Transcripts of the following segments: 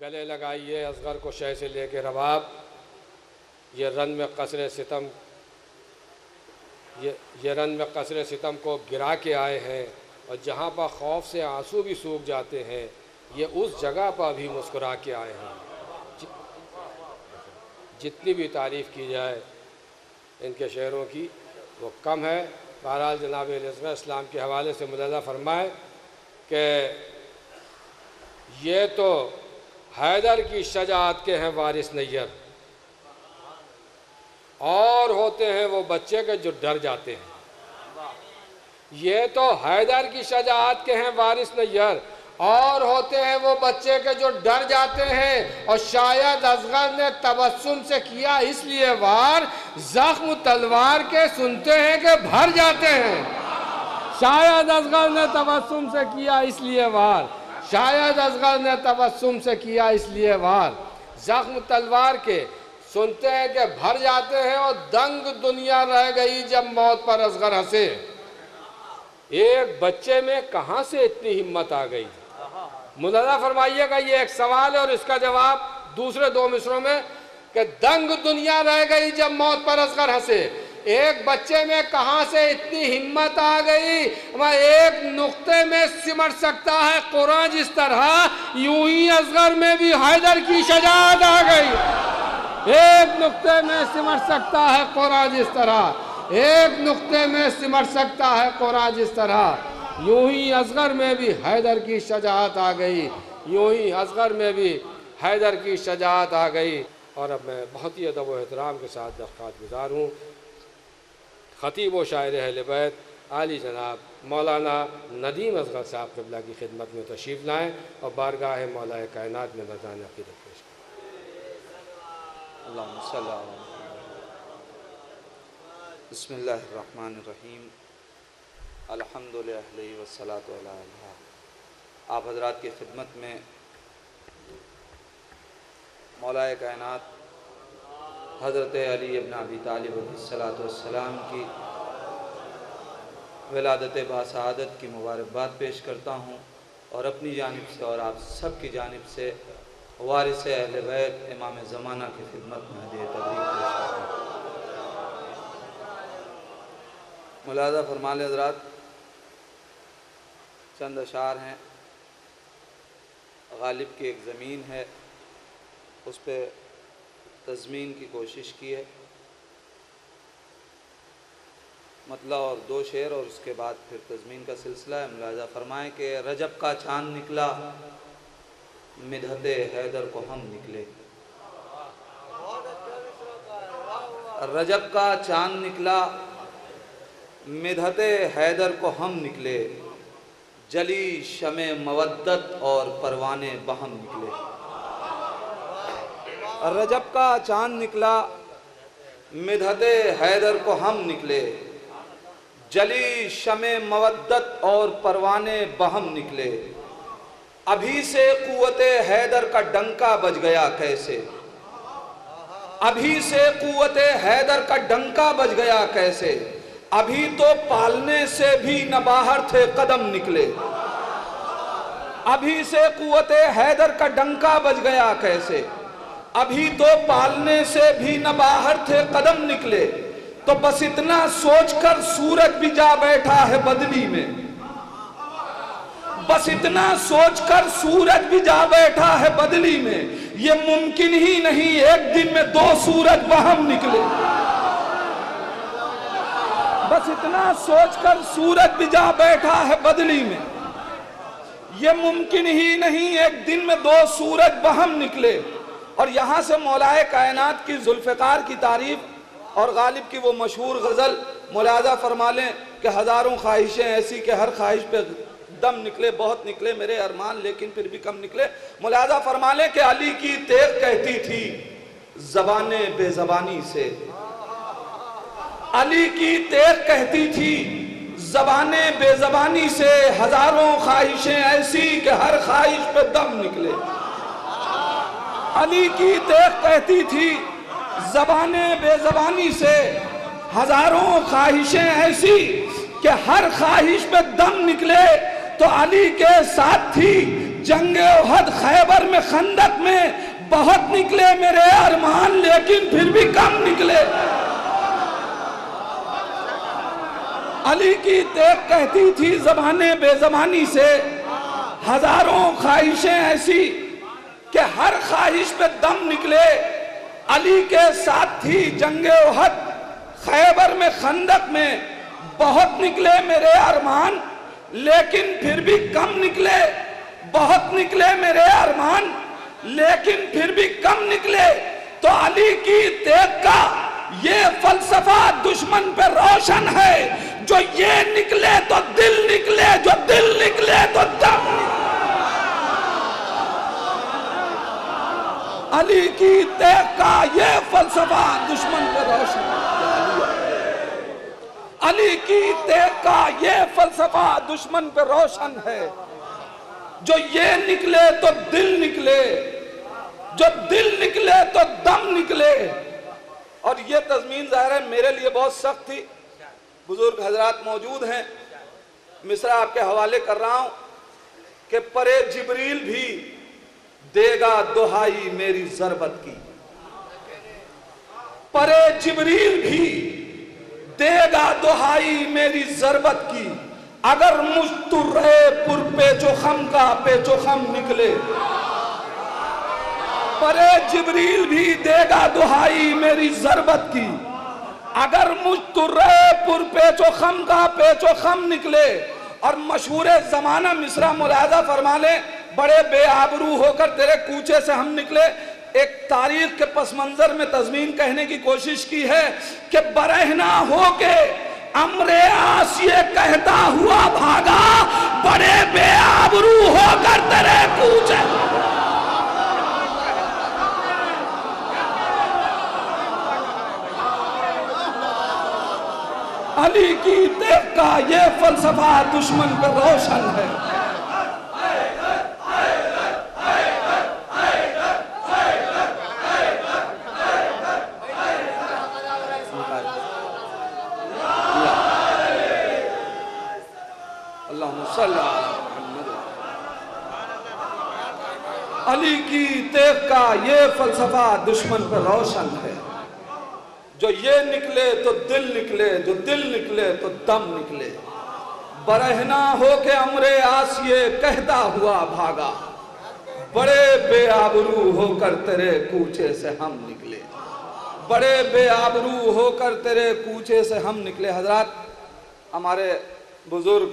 گلے لگائیے اصغر کو شہ سے لے کے رباب، یہ رن میں قصر ستم یہ رن میں قصر ستم کو گرا کے آئے ہیں، اور جہاں پر خوف سے آنسو بھی سوکھ جاتے ہیں یہ اس جگہ پر بھی مسکرا کے آئے ہیں۔ جتنی بھی تعریف کی جائے ان کے شعروں کی وہ کم ہے۔ بہرحال جناب علیہ السلام کے حوالے سے ملاحظہ فرمائے کہ یہ تو حیدر کی شجاعت کے ہیں وارث نیر، اور ہوتے ہیں وہ بچے کے جو ڈر جاتے ہیں۔ یہ تو حیدر کی شجاعت کے ہیں وارث نیر، اور ہوتے ہیں وہ بچے کے جو ڈر جاتے ہیں، اور شاید اصغر نے تبسم سے کیا اس لیے وار، زخم تلوار کے سنتے ہیں کہ بھر جاتے ہیں۔ شاید اصغر نے تبسم سے کیا اس لیے وار، شاید اصغر نے تبسم سے کیا اس لیے وار، زخم تلوار کے سنتے ہیں کہ بھر جاتے ہیں، اور دنگ دنیا رہ گئی جب موت پر اصغر ہنسے۔ ایک بچے میں کہاں سے اتنی ہمت آ گئی؟ ملاحظہ فرمائیے گا، یہ ایک سوال ہے اور اس کا جواب دوسرے دو مصروں میں کہ دنگ دنیا رہ گئی جب موت پر اصغر ہنسے۔ ایک بچے میں کہاں سے اتنی ہمت آ گئی؟ وہ ایک نقطے میں سمٹ سکتا ہے قرآن جس طرح، یوں ہی اصغر میں بھی حیدر کی شجاعت آ گئی۔ ایک نقطے میں سمٹ سکتا ہے قرآن جس طرح، ایک نقطے میں سمٹ سکتا ہے قرآن جس طرح، یوں ہی اصغر میں بھی حیدر کی شجاعت آ گئی، یوں ہی اصغر میں بھی حیدر کی شجاعت آ گئی۔ اور اب میں بہت ہی ادب و احترام کے ساتھ درخواست گزار ہوں خطیب و شاعر اہل بیت عالی جناب مولانا ندیم اصغر صاحب قبلہ کی خدمت میں تشریف لائیں اور بارگاہ مولا کائنات میں نذرانہ عقیدت پیش کریں۔ اللہم صلی اللہ علیہ وسلم۔ بسم اللہ الرحمن الرحیم، الحمدللہ والصلاة علیہ۔ آپ حضرات کی خدمت میں مولا کائنات حضرت علی ابن ابی طالب علیہ السلام کی ولادت باسعادت کی مبارکباد پیش کرتا ہوں، اور اپنی جانب سے اور آپ سب کی جانب سے وارث اہل بیت امام زمانہ کی خدمت میں ہدیہ تبریک پیش کرتا ہوں۔ ملاحظہ فرما لیں حضرات، چند اشعار ہیں۔ غالب کی ایک زمین ہے، اس پہ تضمین کی کوشش کی ہے، مطلع اور دو شعر، اور اس کے بعد پھر تضمین کا سلسلہ ہے۔ ملاحظہ فرمائیں کہ رجب کا چاند نکلا مدحت حیدر کو ہم نکلے، رجب کا چاند نکلا مدحت حیدر کو ہم نکلے، جلی شمع مودت اور پروانے بہم نکلے۔ رجب کا چاند نکلا مدحت حیدر کو ہم نکلے، جلی شمع مودت اور پروانے بہم نکلے، ابھی سے قوت حیدر کا ڈنکا بج گیا کیسے، ابھی سے قوت حیدر کا ڈنکا بج گیا کیسے، ابھی تو پالنے سے بھی نہ باہر تھے قدم نکلے، ابھی سے قوت حیدر کا ڈنکا بج گیا کیسے، ابھی تو پالنے سے بھی نہ باہر تھے قدم نکلے، تو بس اتنا سوچ کر سورج بھی جا بیٹھا ہے بدلی میں، بس اتنا سوچ کر سورج بھی جا بیٹھا ہے بدلی میں، یہ ممکن ہی نہیں ایک دن میں دو سورج بہم نکلے، بس اتنا سوچ کر سورج بھی جا بیٹھا ہے بدلی میں، یہ ممکن ہی نہیں ایک دن میں دو سورج بہم نکلے۔ اور یہاں سے مولا کائنات کی ذوالفقار کی تعریف اور غالب کی وہ مشہور غزل ملاحظہ فرما لیں کہ ہزاروں خواہشیں ایسی کہ ہر خواہش پہ دم نکلے، بہت نکلے میرے ارمان لیکن پھر بھی کم نکلے۔ ملاحظہ فرما لیں کہ علی کی تیغ کہتی تھی زبان بے زبانی سے، علی کی تیغ کہتی تھی زبان بے زبانی سے، ہزاروں خواہشیں ایسی کہ ہر خواہش پہ دم نکلے۔ علی کی تیغ کہتی تھی زبان بے زبانی سے، ہزاروں خواہشیں ایسی کہ ہر خواہش پہ دم نکلے، تو علی کے ساتھ تھی جنگ احد خیبر میں خندق میں بہت نکلے میرے ارمان لیکن پھر بھی کم نکلے۔ علی کی تیغ کہتی تھی زبانیں بے زبانی سے، ہزاروں خواہشیں ایسی کہ ہر خواہش پہ دم نکلے۔ علی کے ساتھ تھی جنگ احد خیبر میں خندق میں بہت نکلے میرے ارمان لیکن پھر بھی کم نکلے، بہت نکلے میرے ارمان لیکن پھر بھی کم نکلے۔ تو علی کی تیغ کا یہ فلسفہ دشمن پہ روشن ہے، جو یہ نکلے تو دل نکلے، جو دل نکلے تو دم نکلے۔ علی کی تیغ کا یہ فلسفہ دشمن پہ روشن ہے، علی کی تیغ کا یہ فلسفہ دشمن پہ روشن ہے، جو یہ نکلے تو دل نکلے، جو دل نکلے تو دم نکلے۔ اور یہ تضمین ظاہر ہے میرے لیے بہت سخت تھی، بزرگ حضرات موجود ہیں، مصرع آپ کے حوالے کر رہا ہوں کہ پرے جبریل بھی دے گا دہائی میری ضربت کی، پرے جبریل بھی دے گا دہائی میری ضربت کی، اگر مجھ ترے پر پیچ و خم کا پیچ و خم نکلے۔ پرے جبریل بھی دے گا دہائی میری ضربت کی، اگر مجھ ترے پر پیچ و خم کا پیچ و خم نکلے۔ اور مشہور زمانہ مصرع ملاحظہ فرما لیں، بڑے بے آبرو ہو کر تیرے کوچے سے ہم نکلے۔ ایک تاریخ کے پس منظر میں تضمین کہنے کی کوشش کی ہے کہ برہنہ ہو کے امر آسیہ کہتا ہوا بھاگا، بڑے بے آبرو ہو کر تیرے کوچے۔ علی کی تیغ کا یہ فلسفہ دشمن پہ روشن ہے۔ اللہم صلی علی محمد۔ علی کی تیغ کا یہ فلسفہ دشمن پہ روشن ہے، جو یہ نکلے تو دل نکلے، جو دل نکلے تو دم نکلے۔ برہنہ ہو کے امر آسیہ کہتا ہوا بھاگا، بڑے بے آبرو ہو کر تیرے کوچے سے ہم نکلے، بڑے بے آبرو ہو کر تیرے کوچے سے ہم نکلے۔ حضرات ہمارے بزرگ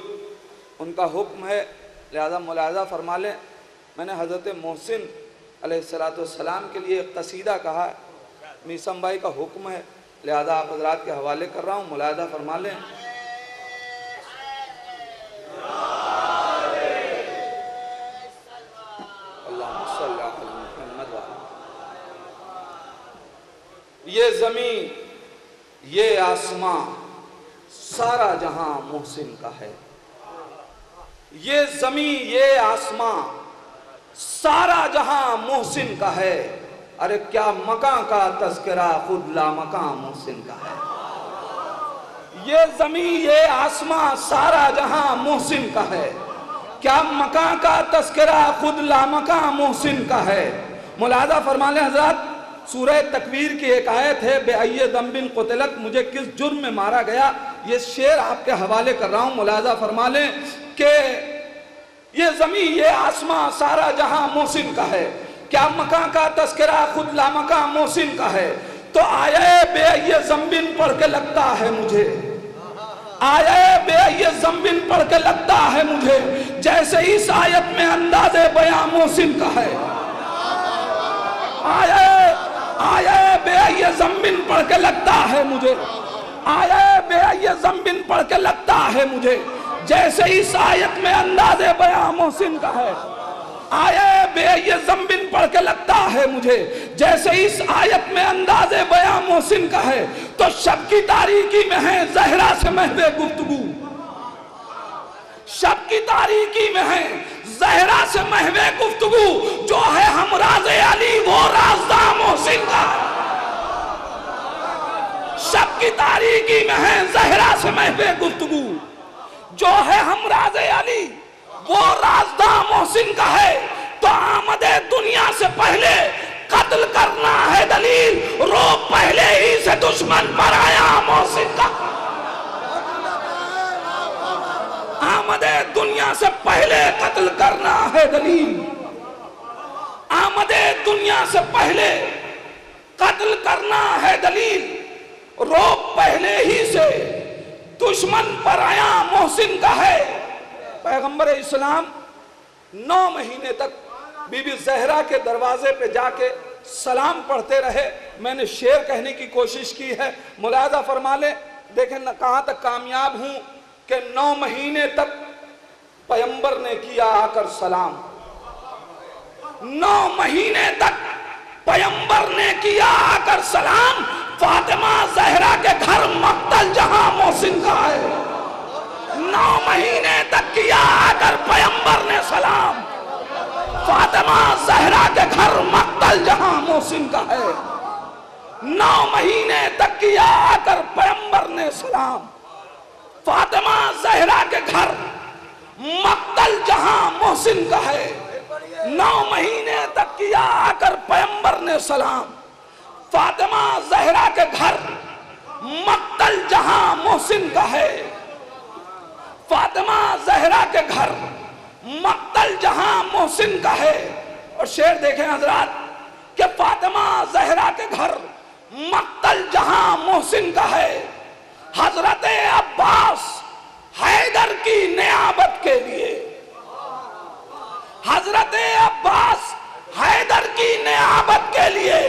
ان کا حکم ہے، لہذا ملاحظہ فرما لیں، میں نے حضرت محسن علیہ السلام کے لیے ایک قصیدہ کہا ہے، میسم بھائی کا حکم ہے، لہذا آپ حضرات کے حوالے کر رہا ہوں، ملاحظہ فرما لیں۔ اللہم صلی علی محمد۔ یہ زمین یہ آسمان سارا جہاں محسن کا ہے، یہ زمین یہ آسمان سارا جہاں محسن کا ہے۔ ارے کیا مکان کا تذکرہ خود لا مکان محسن کا ہے۔ یہ زمین یہ آسمان سارا جہاں محسن کا ہے، کیا مکان کا تذکرہ خود لا مکان محسن کا ہے۔ ملاحظہ فرما لیں حضرات، سورہ تکویر کی ایک آیت ہے، بے ای ذنب قتلت، مجھے کس جرم میں مارا گیا، یہ شعر آپ کے حوالے کر رہا ہوں، ملاحظہ فرما لیں کہ یہ زمین یہ آسمان سارا جہاں محسن کا ہے، کیا مکان کا تذکرہ خود لا مکان محسن کا ہے۔ تو آیے بے ای ذنب پڑھ کے لگتا ہے مجھے، آیے بے ای ذنب پڑھ کے لگتا ہے مجھے جیسے اس آیت میں انداز بیاں محسن کا ہے۔ آیے بے ای ذنب پڑھ کے لگتا ہے مجھے، آیے بے ای ذنب پڑھ کے لگتا ہے مجھے جیسے اس آیت میں انداز بیاں محسن کا ہے۔ آیے بے ای ذنب پڑھ کے لگتا ہے مجھے جیسے اس آیت میں انداز بیاں محسن کا ہے۔ تو شب کی تاریکی میں ہے زہرا سے محو گفتگو، شب کی تاریکی میں ہے زہرا سے محو گفتگو، جو ہے ہم راز علی وہ رازداں محسن کا ہے۔ شب کی تاریکی میں ہے زہرا سے محو گفتگو، جو ہے ہم راز علی وہ رازداں محسن کا ہے تو آمد دنیا سے پہلے قتل کرنا ہے دلیل، رو پہلے ہی سے دشمن پر آیا محسن کا۔ آمد دنیا سے پہلے قتل کرنا ہے دلیل، آمد دنیا سے پہلے قتل کرنا ہے دلیل، رو پہلے ہی سے دشمن پر آیا محسن کا ہے۔ پیغمبر اسلام 9 مہینے تک بی بی زہرا کے دروازے پہ جا کے سلام پڑھتے رہے۔ میں نے شعر کہنے کی کوشش کی ہے، ملاحظہ فرما لیں، دیکھیں کہاں تک کامیاب ہوں کہ 9 مہینے تک پیغمبر نے کیا آ کر سلام، 9 مہینے تک پیغمبر نے کیا آ کر سلام۔ فاطمہ زہرا کے گھر مقتل جہاں محسن کا ہے، 9 مہینے تک کیا آ کر پیغمبر نے سلام۔ فاطمہ زہرا کے گھر مقتل جہاں محسن کا ہے، 9 مہینے تک کیا آ کر پیغمبر نے سلام۔ فاطمہ زہرا کے گھر مقتل جہاں محسن کا ہے، 9 مہینے تک کیا آ کر پیغمبر نے سلام۔ فاطمہ زہرا کے گھر مقتل جہاں محسن کا ہے، فاطمہ زہرا کے گھر مقتل جہاں محسن کا ہے۔ اور شعر دیکھیں حضرات کہ فاطمہ زہرا کے گھر مقتل جہاں محسن کا ہے، حضرت عباس حیدر کی نیابت کے لیے، حضرت عباس حیدر کی نیابت کے لیے،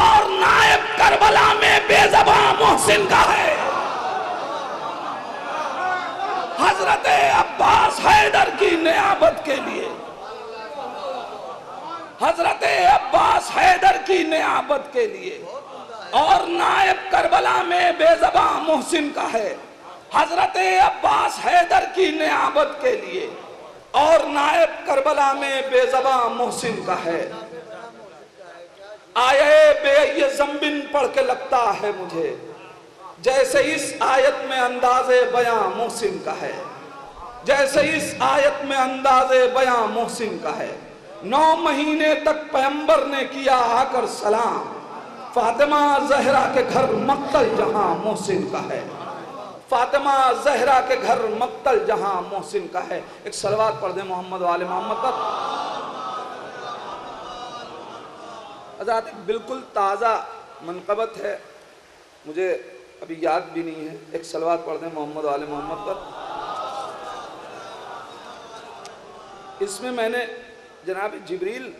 اور نائب کربلا میں بے زباں محسن کا ہے۔ حضرت عباس حیدر کی نیابت کے لیے، حضرت عباس حیدر کی نیابت کے لیے، اور نائب کربلا میں بے زباں محسن کا ہے۔ حضرت عباس حیدر کی نیابت کے لیے اور نائب کربلا میں بے زباں محسن کا ہے۔ آیے بے یہ زمبن پڑھ کے لگتا ہے مجھے جیسے اس آیت میں انداز بیاں محسن کا ہے، جیسے اس آیت میں انداز بیاں محسن کا ہے۔ 9 مہینے تک پیغمبر نے کیا آ کر سلام، فاطمہ زہرا کے گھر مقتل جہاں محسن کا ہے، فاطمہ زہرا کے گھر مقتل جہاں محسن کا ہے۔ ایک صلوات پڑھ دیں محمد و آل محمد پر۔ حضرات بالکل تازہ منقبت ہے، مجھے ابھی یاد بھی نہیں ہے، ایک صلوات پڑھ دیں محمد و آل محمد پر۔ اس میں نے جناب جبریل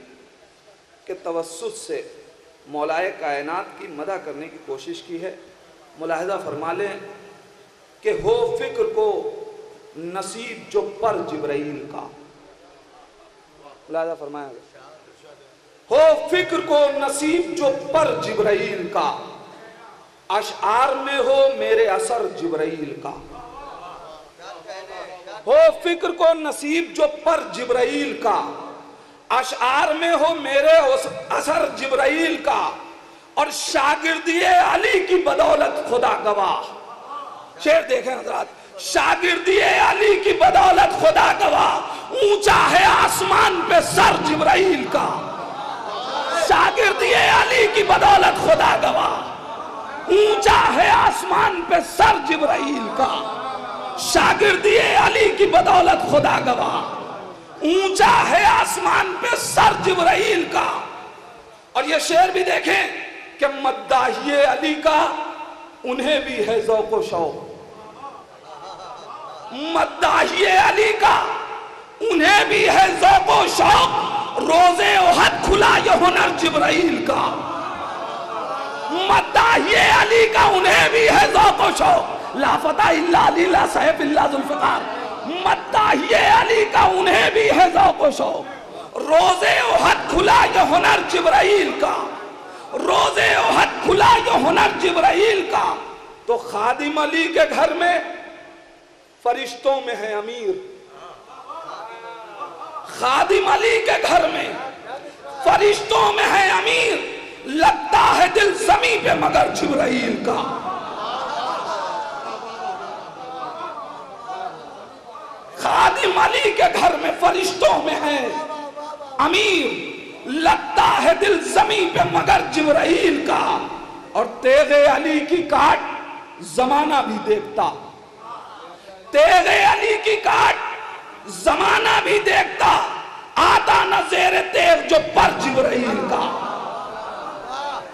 کے توسط سے مولائے کائنات کی مدح کرنے کی کوشش کی ہے۔ ملاحظہ فرما لیں کہ ہو فکر کو نصیب جو پر جبرائیل کا، ملاحظہ فرمایا گیا، ہو فکر کو نصیب جو پر جبرائیل کا، اشعار میں ہو میرے اثر جبرائیل کا، ہو فکر کو نصیب جو پر جبرائیل کا، اشعار میں ہو میرے اثر جبرائیل کا، اور شاگردی علی کی بدولت خدا گواہ۔ شعر دیکھیں حضرات، شاگردی علی کی بدولت خدا گواہ، اونچا ہے آسمان پہ سر جبرائیل کا، شاگردی علی کی بدولت خدا گواہ، اونچا ہے آسمان پہ سر جبرائیل کا، شاگردی علی کی بدولت خدا گواہ، اونچا ہے آسمان پہ سر جبرائیل کا۔ اور یہ شعر بھی دیکھیں کہ مداحی علی کا انہیں بھی ہے ذوق و شوق، مداحی علی کا انہیں بھی ہے ذوق و شوق، روزے احد کھلا یہ ہنر جبرائیل کا، مداحی علی کا انہیں بھی ہے ذوق و شوق، لا فتح الا علی لا سیف الا ذوالفقار، مداحی علی کا انہیں بھی ہے ذوق و شوق، روزے احد کھلا یہ ہنر جبرائیل کا، روزے احد کھلا یہ ہنر جبرائیل کا۔ تو خادم علی کے گھر میں فرشتوں میں ہے امیر، خادم علی کے گھر میں فرشتوں میں ہے امیر، لگتا ہے دل زمیں پہ مگر جبرائیل کا، خادم علی کے گھر میں فرشتوں میں ہے امیر، لگتا ہے دل زمین پہ مگر جبرائیل کا، اور تیغ علی کی کاٹ زمانہ بھی دیکھتا، تیغ علی کی کاٹ زمانہ بھی دیکھتا، آتا نہ زیر تیغ جو پر جبرائیل کا،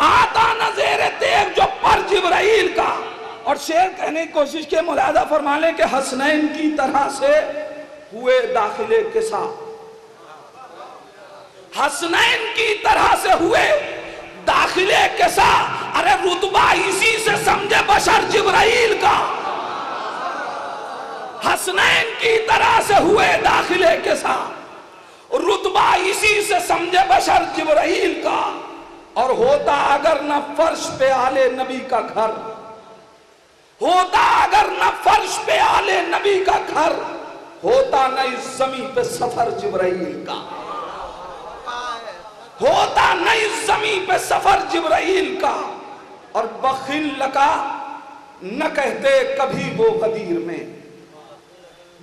آتا نہ زیر تیغ جو پر جبرائیل کا۔ اور شعر کہنے کی کوشش کے ملاحظہ فرما لیں کہ حسنین کی طرح سے ہوئے داخلے کے ساتھ، حسنین کی طرح سے ہوئے داخلے کے ساتھ، ارے رتبہ اسی سے سمجھے بشر جبرائیل کا، حسنین کی طرح سے ہوئے داخلے کے ساتھ، رتبہ اسی سے سمجھے بشر جبرائیل کا۔ اور ہوتا اگر نہ فرش پہ آلے نبی کا گھر، ہوتا اگر نہ فرش پہ آلے نبی کا گھر، ہوتا نہ اس زمین پہ سفر جبرائیل کا، ہوتا نہ اس زمین پہ سفر جبرائیل کا۔ اور بخل لکا نہ کہتے کبھی وہ غدیر میں،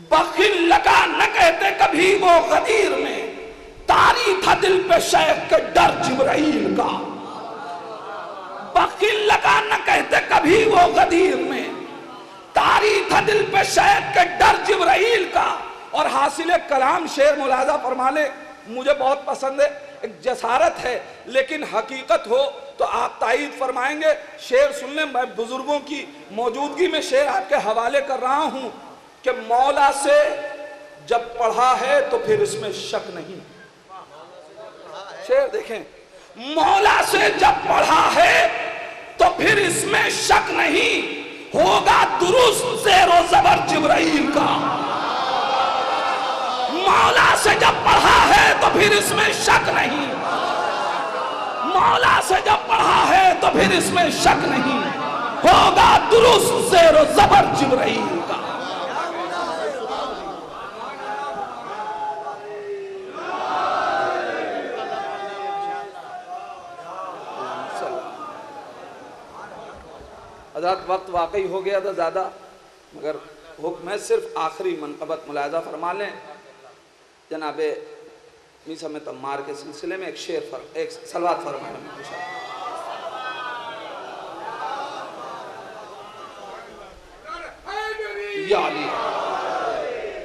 بخل لکا نہ کہتے کبھی وہ غدیر میں، تاری تھا دل پہ شیخ کے ڈر جبرائیل کا، بخل لکا نہ کہتے کبھی وہ غدیر میں، تاری تھا دل پہ شیخ کے ڈر جبرائیل کا۔ اور حاصل کلام شعر ملاحظہ فرما لے، مجھے بہت پسند ہے، ایک جسارت ہے لیکن حقیقت ہو تو آپ تائید فرمائیں گے۔ شعر سن لیں، میں بزرگوں کی موجودگی میں شعر آپ کے حوالے کر رہا ہوں کہ مولا سے جب پڑھا ہے تو پھر اس میں شک نہیں۔ شعر دیکھیں، مولا سے جب پڑھا ہے تو پھر اس میں شک نہیں، ہوگا درست زیر و زبر جبرائیل کا۔ مولا سے جب پڑھا ہے تو پھر اس میں شک نہیں، مولا سے جب پڑھا ہے تو پھر اس میں شک نہیں، ہوگا درست زیر و زبر جبرائیل کا۔ حضرات وقت واقعی ہو گیا تھا زیادہ، مگر حکم ہے صرف آخری منقبت ملاحظہ فرما لیں۔ جناب میسا میں تمار کے سلسلے میں ایک صلوات فرمائیں۔ یا علی،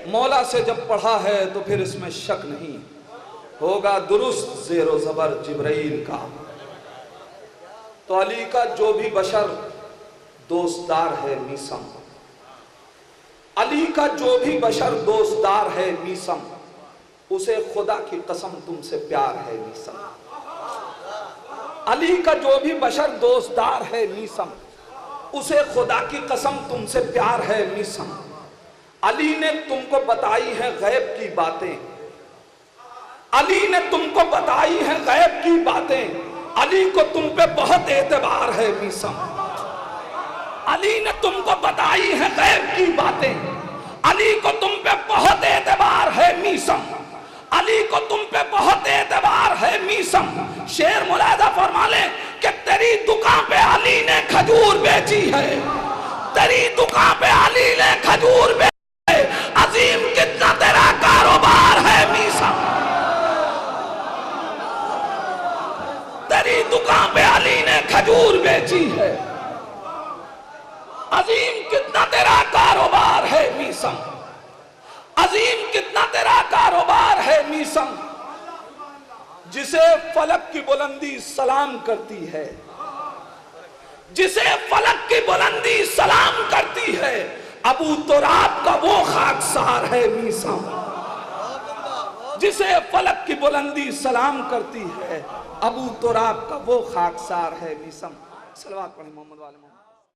مولا سے جب پڑھا ہے تو پھر اس میں شک نہیں، ہوگا درست زیر و زبر جبرائیل کا۔ تو علی کا جو بھی بشر دوستدار ہے میسم، علی کا جو بھی بشر دوستدار ہے میسم، اسے خدا کی قسم تم سے پیار ہے میسم۔ علی کا جو بھی بشر دوستدار ہے میسم، اسے خدا کی قسم تم سے پیار ہے میسم۔ علی نے تم کو بتائی ہے غیب کی باتیں، علی نے تم کو بتائی ہے غیب کی باتیں، علی کو تم پہ بہت اعتبار ہے میسم۔ علی نے تم کو بتائی ہے غیب کی باتیں، علی کو تم پہ بہت اعتبار ہے میسم، علی کو تم پہ بہت اعتبار ہے میسم۔ شعر ملاحظہ فرما لیں کہ تیری دکان پہ علی نے کھجور بیچی ہے، تیری دکان پہ علی نے کھجور بیچی ہے، عظیم کتنا تیرا کاروبار ہے میسم، تیری دکان پہ علی نے کھجور بیچی ہے، عظیم کتنا تیرا کاروبار ہے میسم، عظیم کتنا تیرا کاروبار ہے میسم۔ جسے فلک کی بلندی سلام کرتی ہے، جسے فلک کی بلندی سلام کرتی ہے، ابو تراب کا وہ خاکسار ہے میسم۔ جسے فلک کی بلندی سلام کرتی ہے، ابو تراب کا وہ خاکسار ہے میسم۔ صلوات پڑھیں محمد والے محمد۔